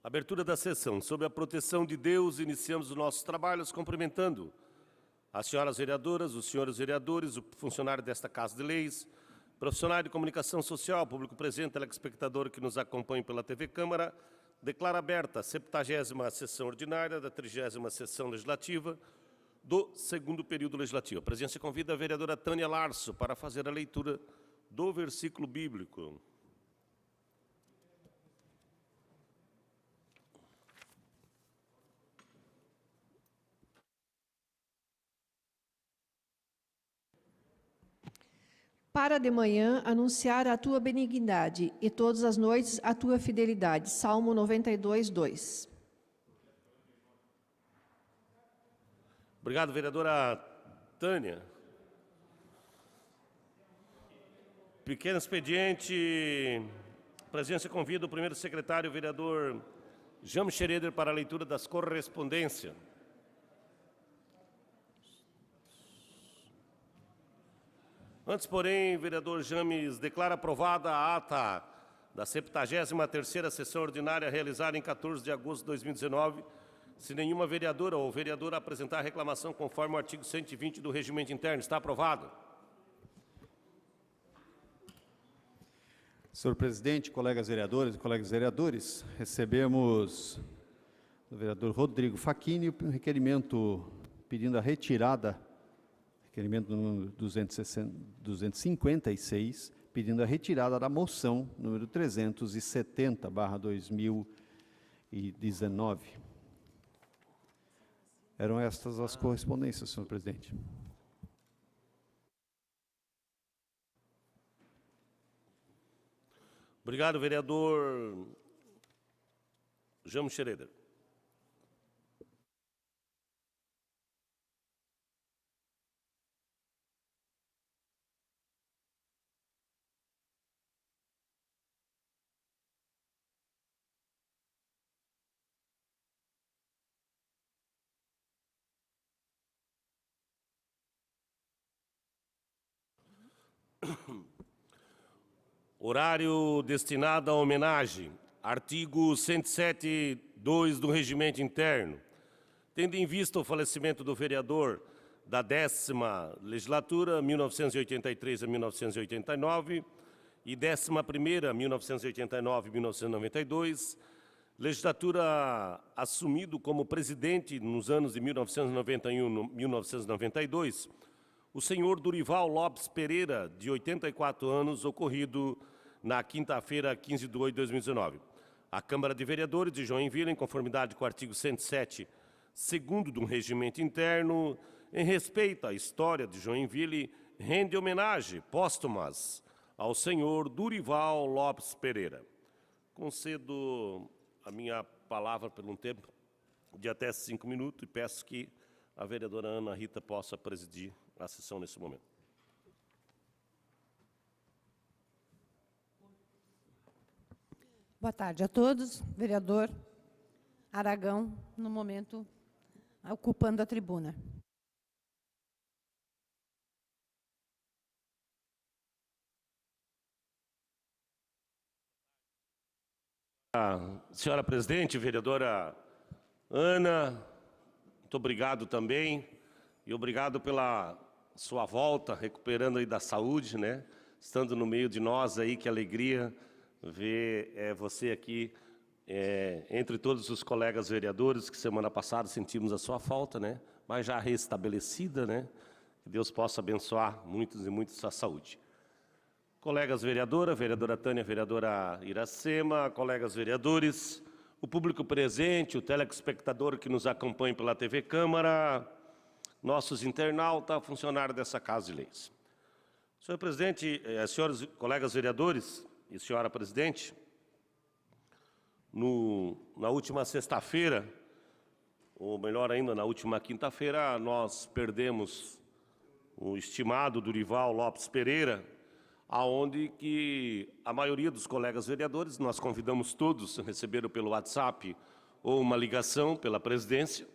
Abertura da sessão. Sob a proteção de Deus, iniciamos os nossos trabalhos cumprimentando as senhoras vereadoras, os senhores vereadores, o funcionário desta Casa de Leis, profissional de comunicação social, público presente, telespectador que nos acompanha pela TV Câmara. Declara aberta a 70ª sessão ordinária da 30ª sessão legislativa do segundo período legislativo. A presidência convida a vereadora Tânia Larso para fazer a leitura do versículo bíblico. Para de manhã anunciar a tua benignidade e todas as noites a tua fidelidade. Salmo 92, 2. Obrigado, vereadora Tânia. Pequeno expediente. A presidência convida o primeiro secretário, o vereador James Schroeder, para a leitura das correspondências. Antes, porém, vereador James declara aprovada a ata da 73ª sessão ordinária realizada em 14 de agosto de 2019, se nenhuma vereadora ou vereadora apresentar reclamação conforme o artigo 120 do Regimento Interno. Está aprovado. Senhor presidente, colegas vereadoras e colegas vereadores, recebemos do vereador Rodrigo Facchini um requerimento pedindo a retirada, requerimento número 256, pedindo a retirada da moção número 370/2019. Eram estas as correspondências, senhor presidente. Obrigado, vereador James Schroeder. Horário destinado à homenagem. Artigo 107, 2 do Regimento Interno. Tendo em vista o falecimento do vereador da 10ª legislatura, 1983 a 1989, e 11ª, 1989 a 1992, legislatura assumido como presidente nos anos de 1991 e 1992, o senhor Durival Lopes Pereira, de 84 anos, ocorrido na quinta-feira, 15 de 8 de 2019. A Câmara de Vereadores de Joinville, em conformidade com o artigo 107, segundo do Regimento Interno, em respeito à história de Joinville, rende homenagem póstumas ao senhor Durival Lopes Pereira. Concedo a minha palavra por um tempo de até 5 minutos e peço que a vereadora Ana Rita possa presidir a sessão nesse momento. Boa tarde a todos. Vereador Aragão, no momento, ocupando a tribuna. Senhora presidente, vereadora Ana, muito obrigado também e obrigado pela sua volta, recuperando aí da saúde, né? Estando no meio de nós aí, que alegria ver você aqui entre todos os colegas vereadores que semana passada sentimos a sua falta, né? Mas já restabelecida, né? Que Deus possa abençoar muitos e muitos a saúde. Colegas vereadora, vereadora Tânia, vereadora Iracema, colegas vereadores, o público presente, o telespectador que nos acompanha pela TV Câmara, nossos internautas, funcionários dessa Casa de Leis. Senhor presidente, senhores colegas vereadores e senhora presidente, na última sexta-feira, ou melhor ainda, na última quinta-feira, nós perdemos o estimado Durival Lopes Pereira, aonde que a maioria dos colegas vereadores, nós convidamos todos, receberam pelo WhatsApp ou uma ligação pela presidência,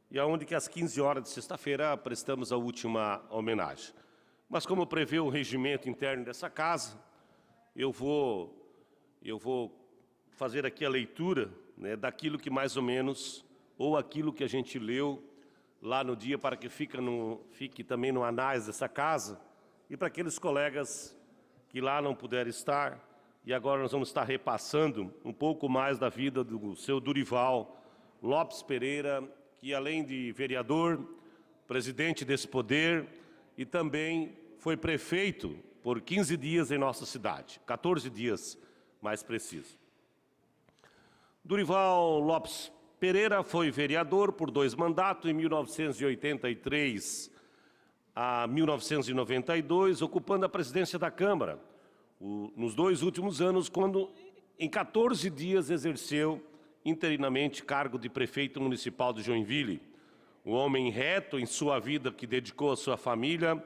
e aonde que às 15 horas de sexta-feira prestamos a última homenagem. Mas como prevê o regimento interno dessa casa, eu vou fazer aqui a leitura né, daquilo que mais ou menos, ou aquilo que a gente leu lá no dia, para que fique também no anais dessa casa, e para aqueles colegas que lá não puderam estar, e agora nós vamos estar repassando um pouco mais da vida do seu Dorival Lopes Pereira, que além de vereador, presidente desse poder, e também foi prefeito por 15 dias em nossa cidade, 14 dias mais preciso. Dorival Lopes Pereira foi vereador por 2 mandatos, em 1983 a 1992, ocupando a presidência da Câmara, nos 2 últimos anos, quando em 14 dias exerceu interinamente cargo de prefeito municipal de Joinville. Um homem reto em sua vida que dedicou a sua família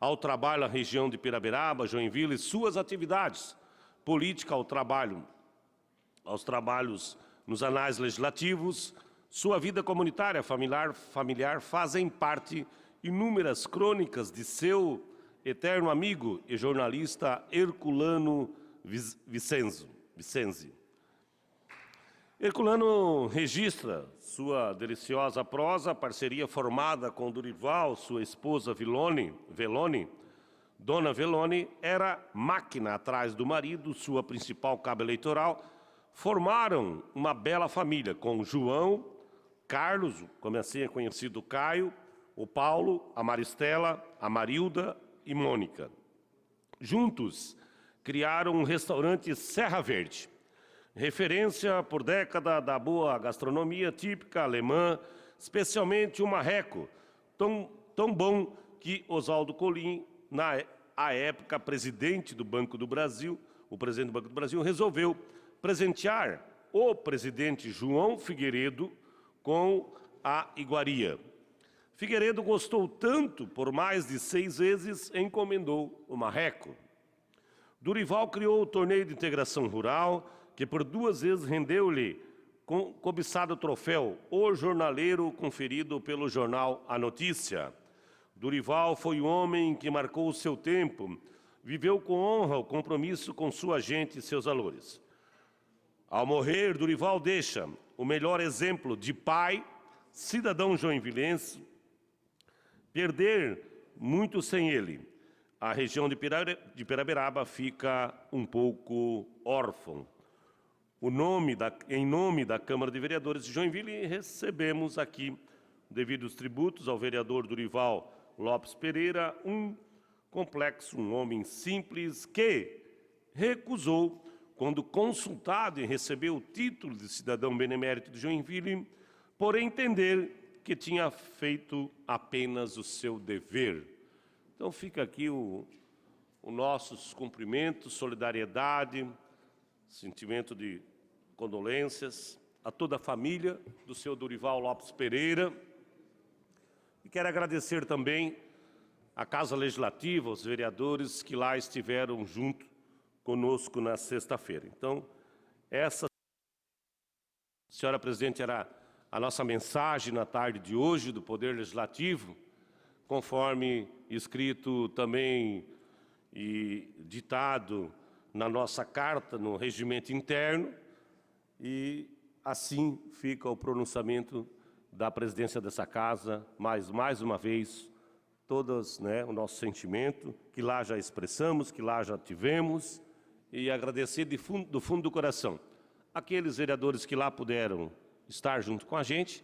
ao trabalho na região de Piraberaba, Joinville, e suas atividades políticas aos trabalhos nos anais legislativos, sua vida comunitária, familiar fazem parte inúmeras crônicas de seu eterno amigo e jornalista Herculano Vicenzi. Herculano registra sua deliciosa prosa, parceria formada com Dorival, sua esposa Velone. Dona Velone era máquina atrás do marido, sua principal cabo eleitoral. Formaram uma bela família com João, Carlos, como assim é conhecido Caio, o Paulo, a Maristela, a Marilda e Mônica. Juntos, criaram um restaurante Serra Verde, referência por década da boa gastronomia típica alemã, especialmente o marreco, tão bom que Oswaldo Colim, à época presidente do Banco do Brasil, o presidente do Banco do Brasil, resolveu presentear o presidente João Figueiredo com a iguaria. Figueiredo gostou tanto, por mais de 6 vezes, encomendou o marreco. Dorival criou o torneio de integração rural, que por 2 vezes rendeu-lhe cobiçado troféu, o jornaleiro conferido pelo jornal A Notícia. Dorival foi o homem que marcou o seu tempo, viveu com honra o compromisso com sua gente e seus valores. Ao morrer, Dorival deixa o melhor exemplo de pai, cidadão joinvilense, perder muito sem ele. A região de Piraberaba fica um pouco órfã. Em nome da Câmara de Vereadores de Joinville, recebemos aqui devidos tributos ao vereador Dorival Lopes Pereira, um homem simples que recusou, quando consultado em receber o título de cidadão benemérito de Joinville, por entender que tinha feito apenas o seu dever. Então fica aqui o nossos cumprimentos, solidariedade, sentimento de condolências a toda a família do senhor Dorival Lopes Pereira. E quero agradecer também à Casa Legislativa, aos vereadores que lá estiveram junto conosco na sexta-feira. Então, essa, senhora presidente, era a nossa mensagem na tarde de hoje do Poder Legislativo, conforme escrito também e ditado na nossa carta, no regimento interno, e assim fica o pronunciamento da presidência dessa casa, mais uma vez, todos, o nosso sentimento, que lá já expressamos, que lá já tivemos, e agradecer do fundo do coração aqueles vereadores que lá puderam estar junto com a gente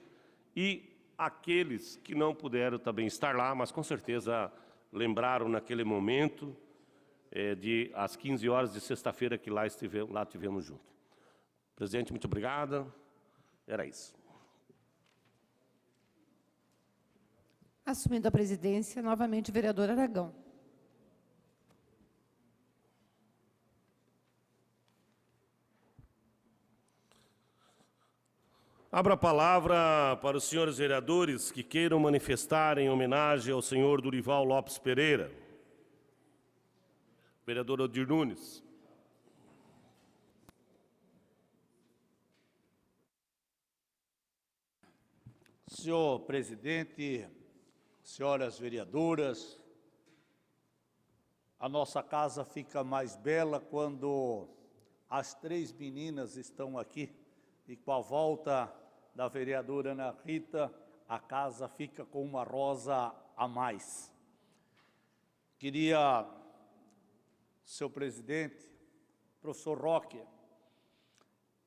e aqueles que não puderam também estar lá, mas com certeza lembraram naquele momento às 15 horas de sexta-feira que lá tivemos junto. Presidente, muito obrigado. Era isso. Assumindo a presidência, novamente o vereador Aragão. Abro a palavra para os senhores vereadores que queiram manifestar em homenagem ao senhor Dorival Lopes Pereira. Vereador Odir Nunes. Senhor presidente, senhoras vereadoras, a nossa casa fica mais bela quando as 3 meninas estão aqui e com a volta da vereadora Ana Rita, a casa fica com uma rosa a mais. Queria, senhor presidente, professor Roque,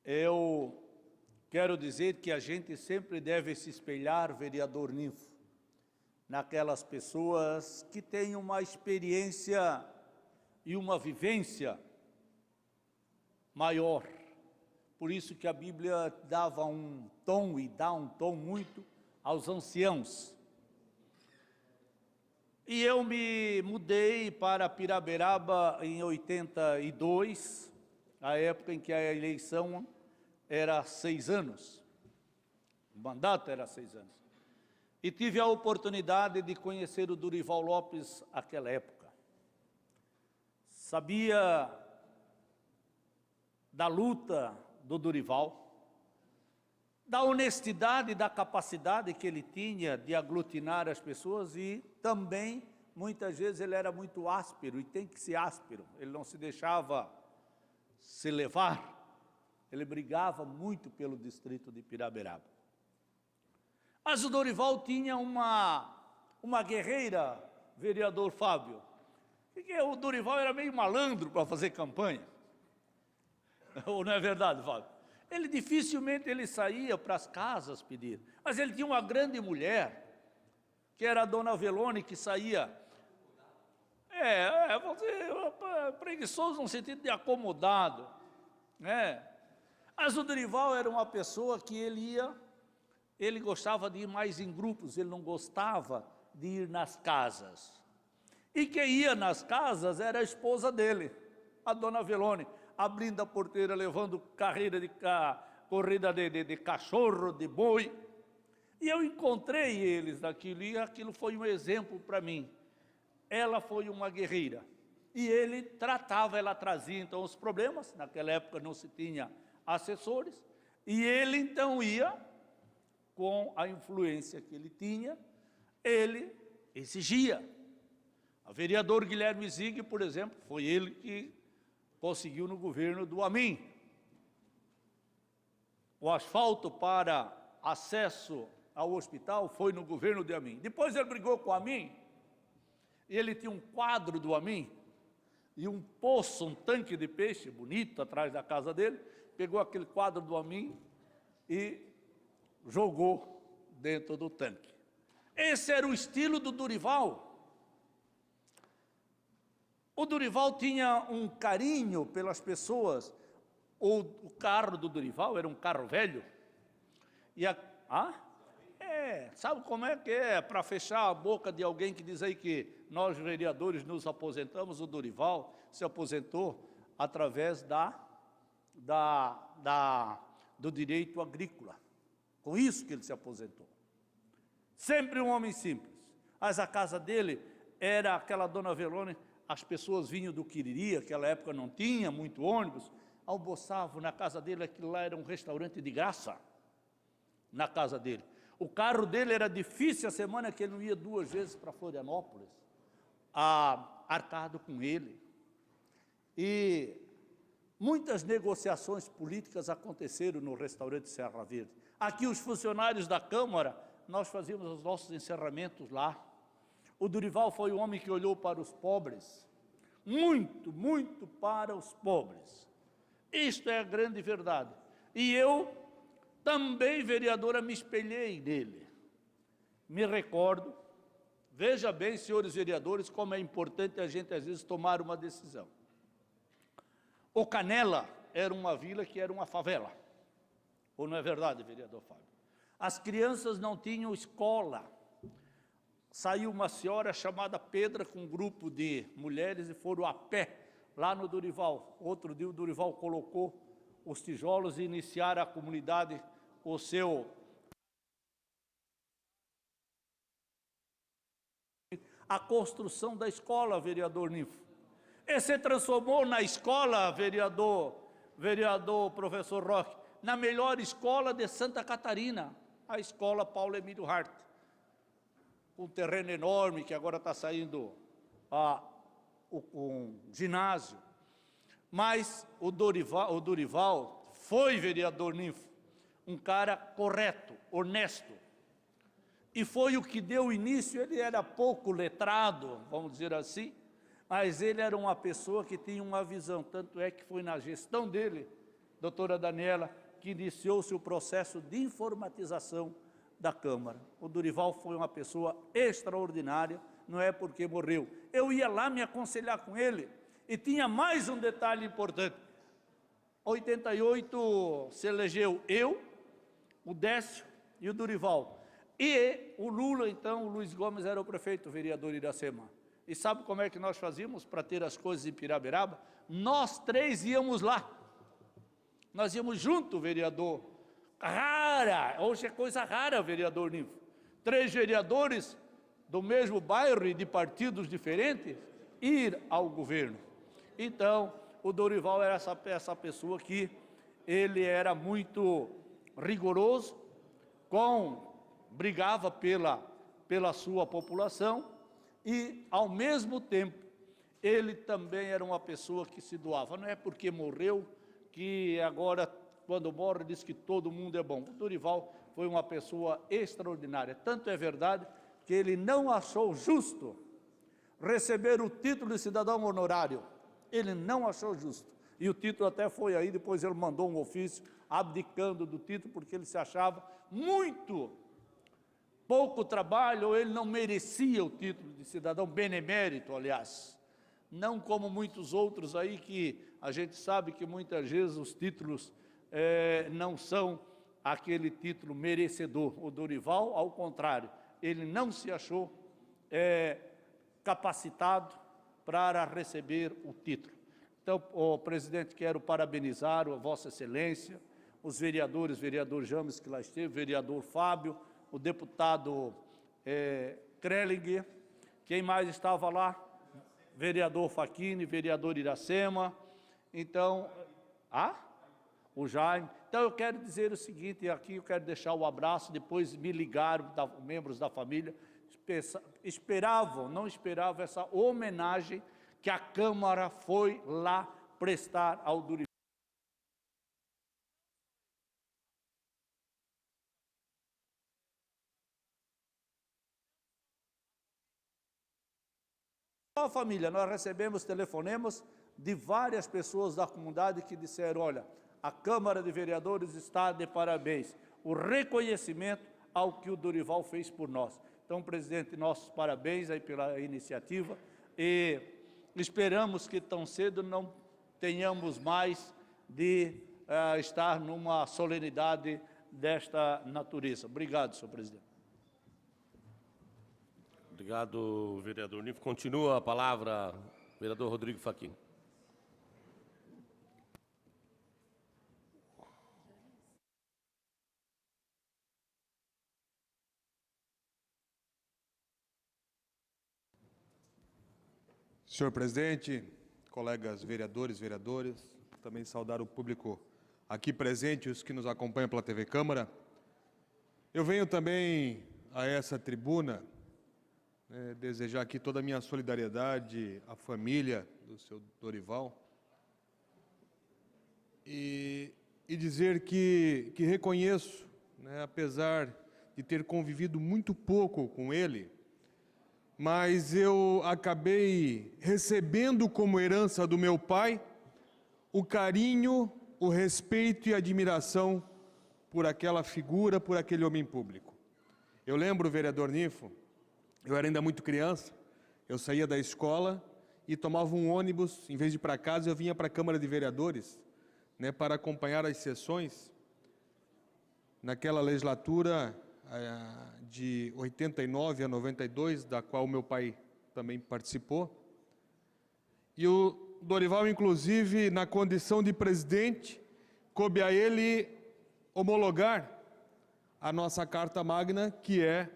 eu quero dizer que a gente sempre deve se espelhar, vereador Ninfo, naquelas pessoas que têm uma experiência e uma vivência maior. Por isso que a Bíblia dava um tom e dá um tom muito aos anciãos. E eu me mudei para Piraberaba em 82, a época em que a eleição era 6 anos, o mandato era 6 anos. E tive a oportunidade de conhecer o Dorival Lopes naquela época. Sabia da luta do Dorival, da honestidade e da capacidade que ele tinha de aglutinar as pessoas e também, muitas vezes, ele era muito áspero, e tem que ser áspero, ele não se deixava se levar, ele brigava muito pelo distrito de Piraberaba. Mas o Dorival tinha uma guerreira, vereador Fábio, porque o Dorival era meio malandro para fazer campanha, ou não é verdade, Fábio? Ele dificilmente ele saía para as casas pedir, mas ele tinha uma grande mulher, que era a dona Velone, que saía, preguiçoso no sentido de acomodado, né? Mas o Dorival era uma pessoa que ele gostava de ir mais em grupos, ele não gostava de ir nas casas. E quem ia nas casas era a esposa dele, a dona Velone, abrindo a porteira, levando corrida de cachorro, de boi. E eu encontrei eles naquilo, e aquilo foi um exemplo para mim. Ela foi uma guerreira, e ele tratava, ela trazia então os problemas, naquela época não se tinha assessores, e ele então ia, com a influência que ele tinha, ele exigia. O vereador Guilherme Zig, por exemplo, foi ele que conseguiu no governo do Amin o asfalto para acesso ao hospital, foi no governo de Amin. Depois ele brigou com o Amin, e ele tinha um quadro do Amin, e um poço, um tanque de peixe bonito atrás da casa dele, pegou aquele quadro do Amin e jogou dentro do tanque. Esse era o estilo do Dorival. O Dorival tinha um carinho pelas pessoas. O carro do Dorival era um carro velho. E sabe como é que é? Para fechar a boca de alguém que diz aí que nós, vereadores, nos aposentamos, o Dorival se aposentou através do direito agrícola. Com isso que ele se aposentou. Sempre um homem simples. Mas a casa dele era aquela dona Velone, as pessoas vinham do Quiriri, aquela época não tinha muito ônibus, almoçavam na casa dele, aquilo lá era um restaurante de graça, na casa dele. O carro dele era difícil a semana que ele não ia 2 vezes para Florianópolis, arcado com ele. E muitas negociações políticas aconteceram no restaurante Serra Verde. Aqui os funcionários da Câmara, nós fazíamos os nossos encerramentos lá. O Dorival foi o homem que olhou para os pobres, muito, muito para os pobres. Isto é a grande verdade. E eu também, vereadora, me espelhei nele. Me recordo, veja bem, senhores vereadores, como é importante a gente, às vezes, tomar uma decisão. O Canela era uma vila que era uma favela. Ou não é verdade, vereador Fábio? As crianças não tinham escola. Saiu uma senhora chamada Pedra com um grupo de mulheres e foram a pé lá no Dorival. Outro dia o Dorival colocou os tijolos e iniciaram a comunidade a construção da escola, vereador Ninfo. E se transformou na escola, vereador professor Roque, na melhor escola de Santa Catarina, a escola Paulo Emílio Hart. Um terreno enorme que agora está saindo um ginásio. Mas o Dorival foi, vereador Ninfo, um cara correto, honesto. E foi o que deu início. Ele era pouco letrado, vamos dizer assim, mas ele era uma pessoa que tinha uma visão. Tanto é que foi na gestão dele, doutora Daniela, que iniciou-se o processo de informatização da Câmara. O Dorival foi uma pessoa extraordinária, não é porque morreu. Eu ia lá me aconselhar com ele, e tinha mais um detalhe importante. Em 88 se elegeu eu, o Décio e o Dorival. E o Lula, então, o Luiz Gomes era o prefeito, o vereador Iracema. E sabe como é que nós fazíamos para ter as coisas em Piraberaba? Nós três íamos lá. Nós íamos junto, vereador. Rara, hoje é coisa rara, vereador Nifo. 3 vereadores do mesmo bairro e de partidos diferentes ir ao governo. Então, o Dorival era essa pessoa que ele era muito rigoroso, brigava pela sua população e, ao mesmo tempo, ele também era uma pessoa que se doava. Não é porque morreu que agora, quando morre, diz que todo mundo é bom. O Dorival foi uma pessoa extraordinária. Tanto é verdade que ele não achou justo receber o título de cidadão honorário. Ele não achou justo. E o título até foi aí, depois ele mandou um ofício abdicando do título, porque ele se achava muito pouco trabalho, ou ele não merecia o título de cidadão benemérito, aliás. Não como muitos outros aí, que a gente sabe que muitas vezes os títulos não são aquele título merecedor. O Dorival, ao contrário, ele não se achou capacitado para receber o título. Então, presidente, quero parabenizar a Vossa Excelência, os vereadores, vereador James, que lá esteve, vereador Fábio, o deputado Krellinger, quem mais estava lá? Vereador Facchini, vereador Iracema, então, o Jaime. Então, eu quero dizer o seguinte, e aqui eu quero deixar o abraço, depois me ligaram, membros da família, não esperavam essa homenagem que a Câmara foi lá prestar ao Dorival. A família, nós recebemos telefonemas de várias pessoas da comunidade que disseram: olha, a Câmara de Vereadores está de parabéns, o reconhecimento ao que o Dorival fez por nós. Então, presidente, nossos parabéns aí pela iniciativa e esperamos que tão cedo não tenhamos mais de estar numa solenidade desta natureza. Obrigado, senhor presidente. Obrigado, vereador Nifo. Continua a palavra, vereador Rodrigo Facchini. Senhor presidente, colegas vereadores, vereadoras, também saudar o público aqui presente, os que nos acompanham pela TV Câmara. Eu venho também a essa tribuna desejar aqui toda a minha solidariedade à família do seu Dorival e dizer que reconheço, apesar de ter convivido muito pouco com ele, mas eu acabei recebendo como herança do meu pai o carinho, o respeito e a admiração por aquela figura, por aquele homem público. Eu lembro, vereador Nifo, eu era ainda muito criança, eu saía da escola e tomava um ônibus, em vez de ir para casa, eu vinha para a Câmara de Vereadores, para acompanhar as sessões. Naquela legislatura de 89 a 92, da qual meu pai também participou. E o Dorival, inclusive, na condição de presidente, coube a ele homologar a nossa Carta Magna, que é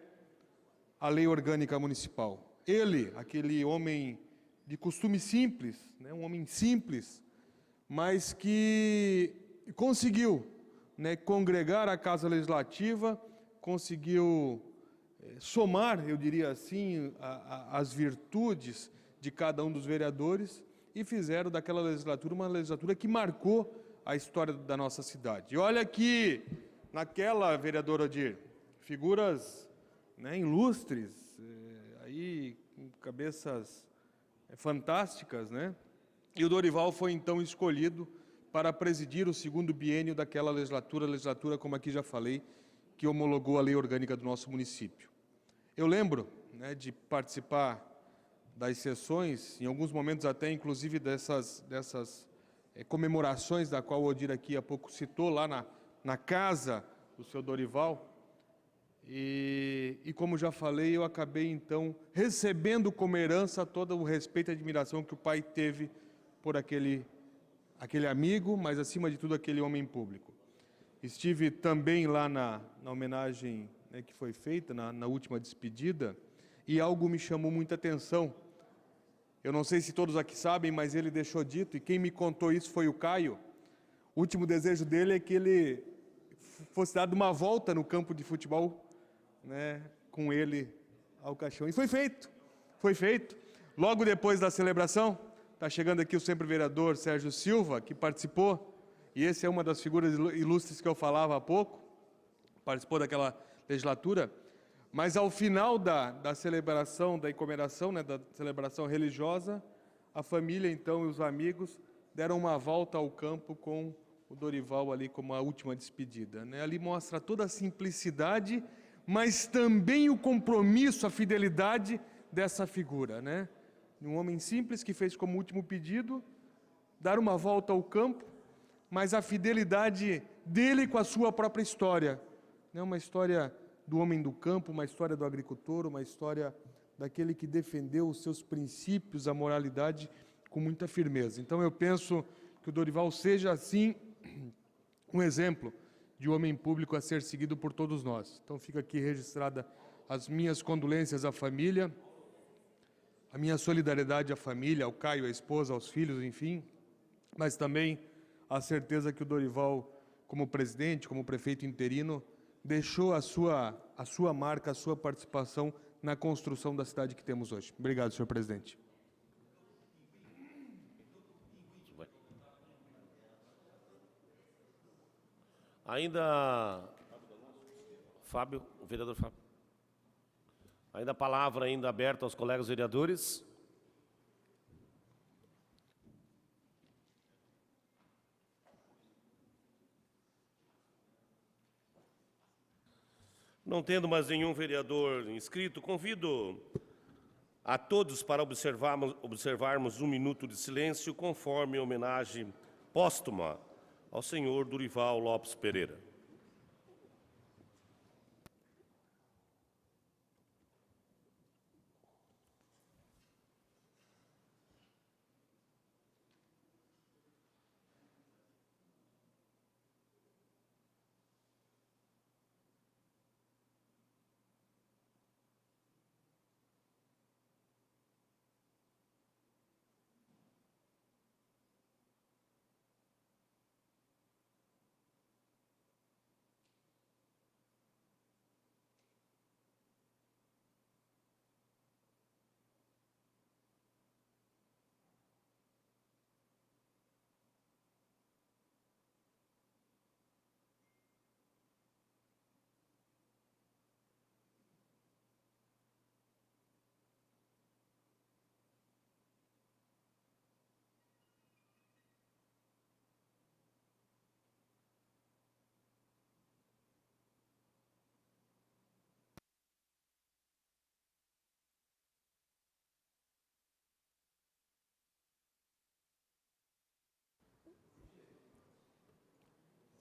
a Lei Orgânica Municipal. Ele, aquele homem de costume simples, um homem simples, mas que conseguiu congregar a Casa Legislativa, conseguiu somar, eu diria assim, as virtudes de cada um dos vereadores e fizeram daquela legislatura uma legislatura que marcou a história da nossa cidade. E olha que naquela, vereador Odir, figuras, né, ilustres, aí com cabeças fantásticas, né? E o Dorival foi então escolhido para presidir o segundo biênio daquela legislatura, como aqui já falei, que homologou a lei orgânica do nosso município. Eu lembro, né, de participar das sessões, em alguns momentos até inclusive dessas comemorações, da qual o Odir aqui há pouco citou, lá na casa do seu Dorival. E como já falei, eu acabei então recebendo como herança todo o respeito e admiração que o pai teve por aquele amigo, mas acima de tudo aquele homem público. Estive também lá na homenagem, né, que foi feita, na última despedida, e algo me chamou muita atenção. Eu não sei se todos aqui sabem, mas ele deixou dito, e quem me contou isso foi o Caio. O último desejo dele é que ele fosse dado uma volta no campo de futebol, né, com ele ao caixão. E foi feito, foi feito. Logo depois da celebração, está chegando aqui o sempre vereador Sérgio Silva, que participou, e esse é uma das figuras ilustres que eu falava há pouco, participou daquela legislatura, mas ao final da celebração, da comemoração, né, da celebração religiosa, a família então e os amigos deram uma volta ao campo com o Dorival ali como a última despedida, né? Ali mostra toda a simplicidade, mas também o compromisso, a fidelidade dessa figura, né? Um homem simples que fez como último pedido dar uma volta ao campo, mas a fidelidade dele com a sua própria história, né? Uma história do homem do campo, uma história do agricultor, uma história daquele que defendeu os seus princípios, a moralidade, com muita firmeza. Então eu penso que o Dorival seja, assim, um exemplo de homem público a ser seguido por todos nós. Então fica aqui registrada as minhas condolências à família, a minha solidariedade à família, ao Caio, à esposa, aos filhos, enfim, mas também a certeza que o Dorival, como presidente, como prefeito interino, deixou a sua marca, a sua participação na construção da cidade que temos hoje. Obrigado, senhor presidente. Ainda, Fábio, o vereador Fábio. Ainda a palavra ainda aberta aos colegas vereadores. Não tendo mais nenhum vereador inscrito, convido a todos para observarmos um minuto de silêncio, conforme a homenagem póstuma ao senhor Dorival Lopes Pereira.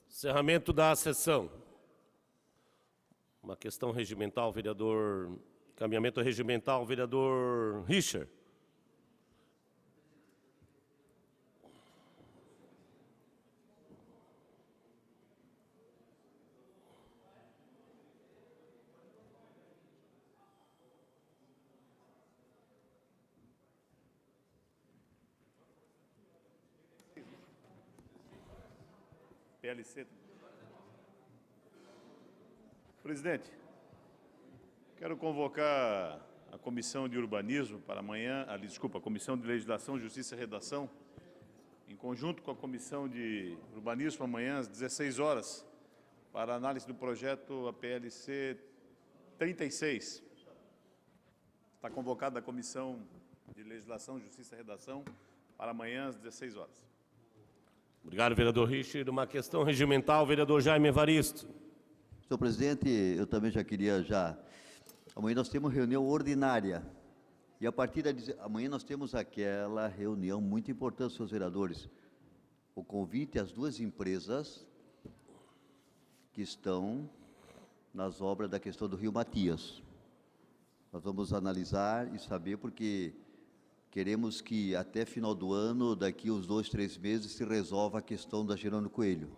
Encerramento da sessão. Uma questão regimental, vereador... Encaminhamento regimental, vereador Richard. PLC. Presidente, quero convocar a Comissão de Urbanismo para amanhã, a Comissão de Legislação, Justiça e Redação, em conjunto com a Comissão de Urbanismo, amanhã às 16 horas, para análise do projeto APLC 36. Está convocada a Comissão de Legislação, Justiça e Redação para amanhã às 16 horas. Obrigado, vereador Richard. Uma questão regimental, vereador Jaime Evaristo. Senhor presidente, eu também já queria amanhã nós temos reunião ordinária. E a partir amanhã nós temos aquela reunião muito importante, senhores vereadores. O convite às duas empresas que estão nas obras da questão do Rio Matias. Nós vamos analisar e saber, porque queremos que até final do ano, daqui uns 2, 3 meses, se resolva a questão da Jerônimo Coelho,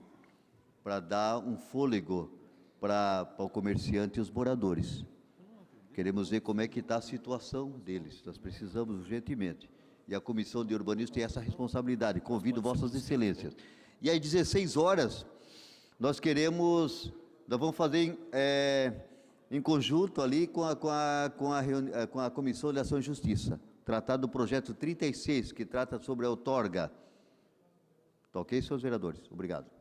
para dar um fôlego para o comerciante e os moradores. Queremos ver como é que está a situação deles, nós precisamos urgentemente. E a Comissão de Urbanismo tem essa responsabilidade, convido vossas excelências. E às 16 horas, nós vamos fazer em conjunto ali com a Comissão de Ação e Justiça, tratar do projeto 36, que trata sobre a outorga. Tá ok, senhores vereadores? Obrigado.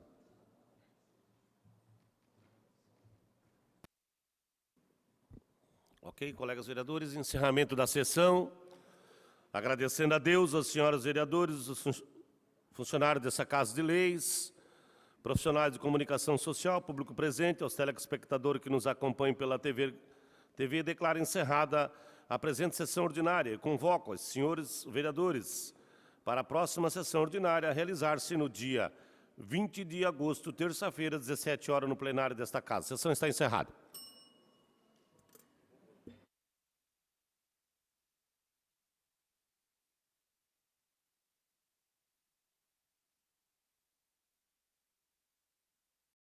Ok, colegas vereadores, encerramento da sessão. Agradecendo a Deus, aos senhores vereadores, os funcionários dessa Casa de Leis, profissionais de comunicação social, público presente, aos telespectadores que nos acompanham pela TV, declaro encerrada a presente sessão ordinária e convoco os senhores vereadores para a próxima sessão ordinária a realizar-se no dia 20 de agosto, terça-feira, às 17 horas, no plenário desta Casa. A sessão está encerrada.